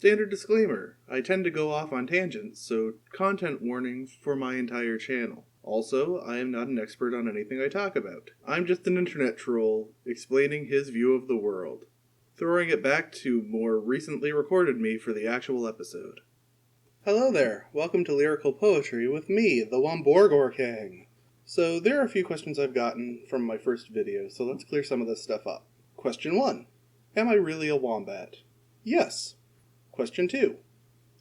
Standard disclaimer, I tend to go off on tangents, so content warning for my entire channel. Also, I am not an expert on anything I talk about. I'm just an internet troll explaining his view of the world. Throwing it back to more recently recorded me for the actual episode. Hello there, welcome to Lyrical Poetry with me, the Womborgor King. So there are a few questions I've gotten from my first video, so let's clear some of this stuff up. Question 1. Am I really a wombat? Yes. Question 2.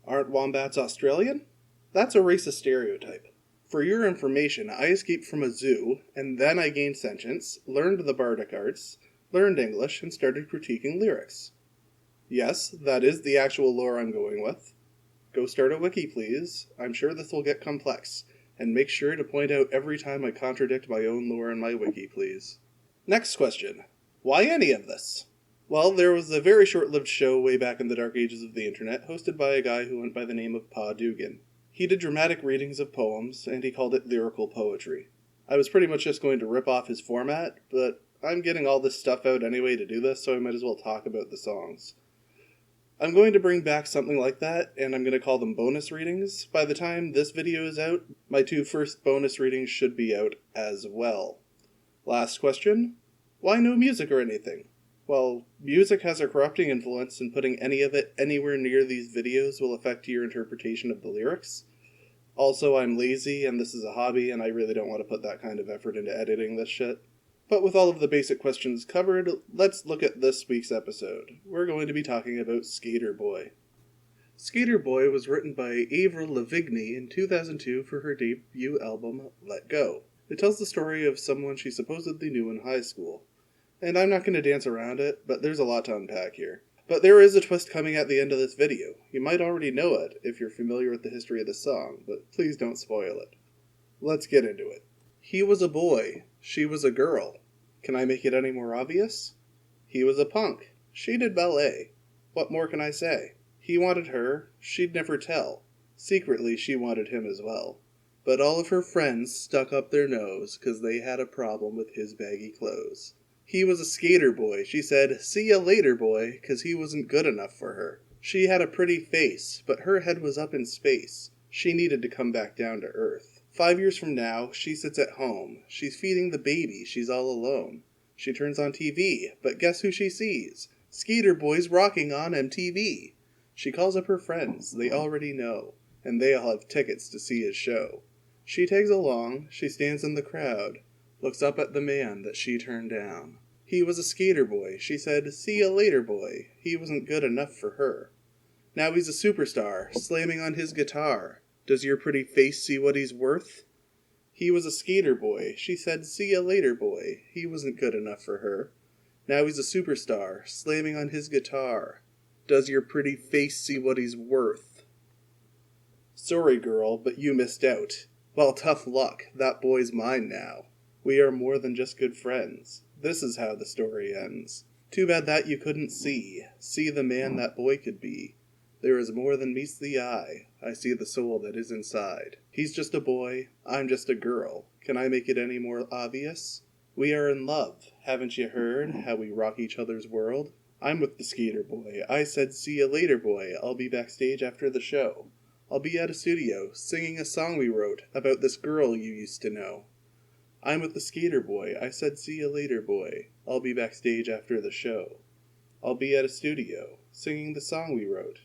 Aren't wombats Australian? That's a racist stereotype. For your information, I escaped from a zoo, and then I gained sentience, learned the bardic arts, learned English, and started critiquing lyrics. Yes, that is the actual lore I'm going with. Go start a wiki, please. I'm sure this will get complex, and make sure to point out every time I contradict my own lore in my wiki, please. Next question. Why any of this? Well, there was a very short-lived show way back in the dark ages of the internet, hosted by a guy who went by the name of Pa Dugan. He did dramatic readings of poems, and he called it lyrical poetry. I was pretty much just going to rip off his format, but I'm getting all this stuff out anyway to do this, so I might as well talk about the songs. I'm going to bring back something like that, and I'm going to call them bonus readings. By the time this video is out, my 2 first bonus readings should be out as well. Last question. Why no music or anything? Well, music has a corrupting influence, and putting any of it anywhere near these videos will affect your interpretation of the lyrics. Also, I'm lazy, and this is a hobby, and I really don't want to put that kind of effort into editing this shit. But with all of the basic questions covered, let's look at this week's episode. We're going to be talking about Sk8ter Boy. Sk8ter Boy was written by Avril Lavigne in 2002 for her debut album, Let Go. It tells the story of someone she supposedly knew in high school. And I'm not going to dance around it, but there's a lot to unpack here. But there is a twist coming at the end of this video. You might already know it if you're familiar with the history of the song, but please don't spoil it. Let's get into it. He was a boy. She was a girl. Can I make it any more obvious? He was a punk. She did ballet. What more can I say? He wanted her. She'd never tell. Secretly, she wanted him as well. But all of her friends stuck up their nose 'cause they had a problem with his baggy clothes. He was a skater boy. She said, "See ya later, boy," 'cause he wasn't good enough for her. She had a pretty face, but her head was up in space. She needed to come back down to earth. 5 years from now, she sits at home. She's feeding the baby. She's all alone. She turns on TV, but guess who she sees? Sk8ter Boy's rocking on MTV. She calls up her friends. They already know, and they all have tickets to see his show. She tags along. She stands in the crowd, looks up at the man that she turned down. He was a skater boy. She said, "See ya later, boy." He wasn't good enough for her. Now he's a superstar, slamming on his guitar. Does your pretty face see what he's worth? He was a skater boy. She said, "See ya later, boy." He wasn't good enough for her. Now he's a superstar, slamming on his guitar. Does your pretty face see what he's worth? Sorry, girl, but you missed out. Well, tough luck. That boy's mine now. We are more than just good friends. This is how the story ends. Too bad that you couldn't see the man that boy could be. There is more than meets the eye. I see the soul that is inside. He's just a boy. I'm just a girl. Can I make it any more obvious? We are in love. Haven't you heard how we rock each other's world? I'm with the Sk8ter Boy. I said, "See ya later, boy." I'll be backstage after the show. I'll be at a studio singing a song we wrote about this girl you used to know. I'm with the Sk8ter Boy. I said, "See ya later, boy." I'll be backstage after the show. I'll be at a studio, singing the song we wrote,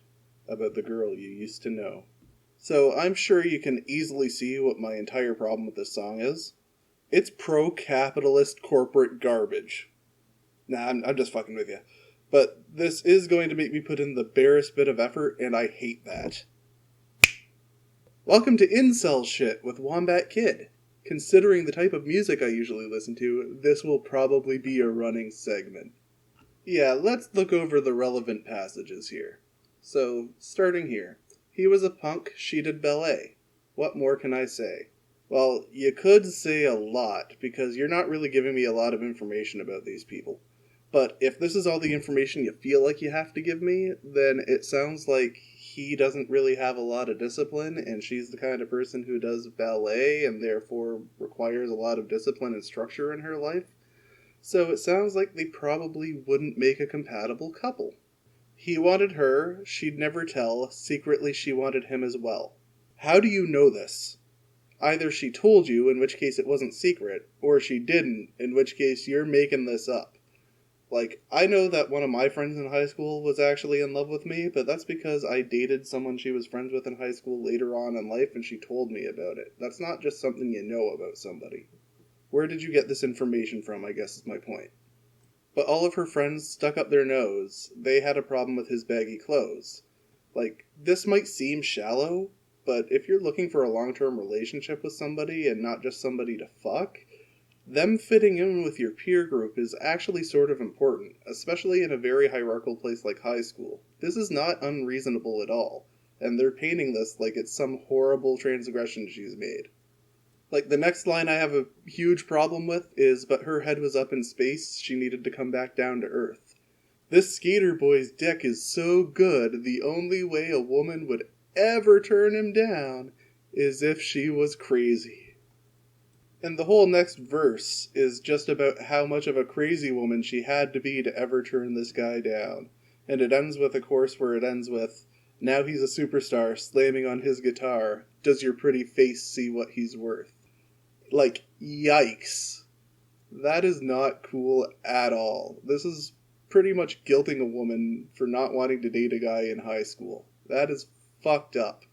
about the girl you used to know. So I'm sure you can easily see what my entire problem with this song is. It's pro-capitalist corporate garbage. Nah, I'm just fucking with you. But this is going to make me put in the barest bit of effort, and I hate that. Welcome to Incel Shit with Wombat Kid. Considering the type of music I usually listen to, this will probably be a running segment. Yeah, let's look over the relevant passages here. So, starting here. He was a punk, she did ballet. What more can I say? Well, you could say a lot, because you're not really giving me a lot of information about these people. But if this is all the information you feel like you have to give me, then it sounds like he doesn't really have a lot of discipline, and she's the kind of person who does ballet and therefore requires a lot of discipline and structure in her life. So it sounds like they probably wouldn't make a compatible couple. He wanted her, she'd never tell, secretly she wanted him as well. How do you know this? Either she told you, in which case it wasn't secret, or she didn't, in which case you're making this up. Like, I know that one of my friends in high school was actually in love with me, but that's because I dated someone she was friends with in high school later on in life and she told me about it. That's not just something you know about somebody. Where did you get this information from, I guess is my point. But all of her friends stuck up their nose. They had a problem with his baggy clothes. Like, this might seem shallow, but if you're looking for a long-term relationship with somebody and not just somebody to fuck, them fitting in with your peer group is actually sort of important, especially in a very hierarchical place like high school. This is not unreasonable at all, and they're painting this like it's some horrible transgression she's made. Like, the next line I have a huge problem with is, but her head was up in space, she needed to come back down to Earth. This Sk8ter boy's dick is so good, the only way a woman would ever turn him down is if she was crazy. And the whole next verse is just about how much of a crazy woman she had to be to ever turn this guy down. And it ends with a chorus where it ends with, now he's a superstar, slamming on his guitar, does your pretty face see what he's worth? Like, yikes. That is not cool at all. This is pretty much guilting a woman for not wanting to date a guy in high school. That is fucked up.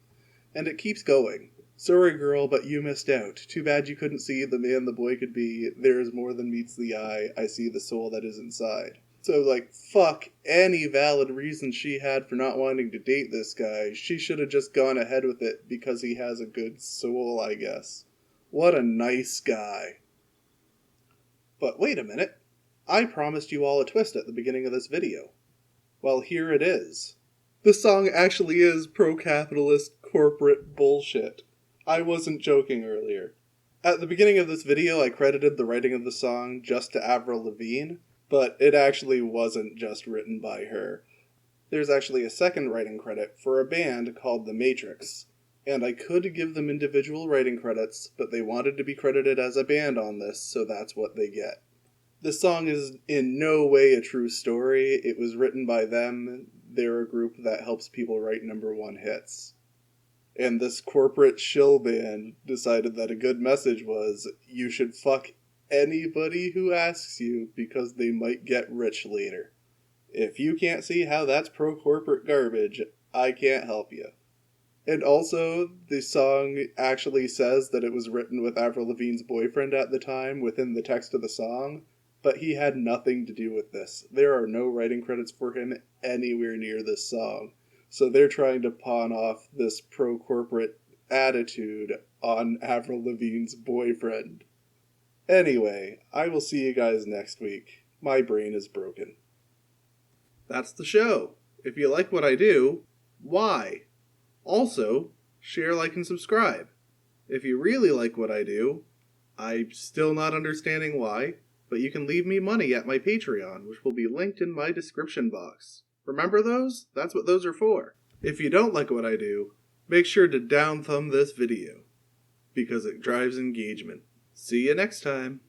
And it keeps going. Sorry girl, but you missed out. Too bad you couldn't see the man the boy could be. There is more than meets the eye. I see the soul that is inside. So, like, fuck any valid reason she had for not wanting to date this guy. She should have just gone ahead with it because he has a good soul, I guess. What a nice guy. But wait a minute. I promised you all a twist at the beginning of this video. Well, here it is. The song actually is pro-capitalist corporate bullshit. I wasn't joking earlier. At the beginning of this video, I credited the writing of the song just to Avril Lavigne, but it actually wasn't just written by her. There's actually a second writing credit for a band called The Matrix, and I could give them individual writing credits, but they wanted to be credited as a band on this, so that's what they get. This song is in no way a true story. It was written by them. They're a group that helps people write #1 hits. And this corporate shill band decided that a good message was, you should fuck anybody who asks you because they might get rich later. If you can't see how that's pro-corporate garbage, I can't help you. And also, the song actually says that it was written with Avril Lavigne's boyfriend at the time within the text of the song, but he had nothing to do with this. There are no writing credits for him anywhere near this song. So they're trying to pawn off this pro-corporate attitude on Avril Lavigne's boyfriend. Anyway, I will see you guys next week. My brain is broken. That's the show. If you like what I do, why? Also, share, like, and subscribe. If you really like what I do, I'm still not understanding why, but you can leave me money at my Patreon, which will be linked in my description box. Remember those? That's what those are for. If you don't like what I do, make sure to down thumb this video, because it drives engagement. See you next time.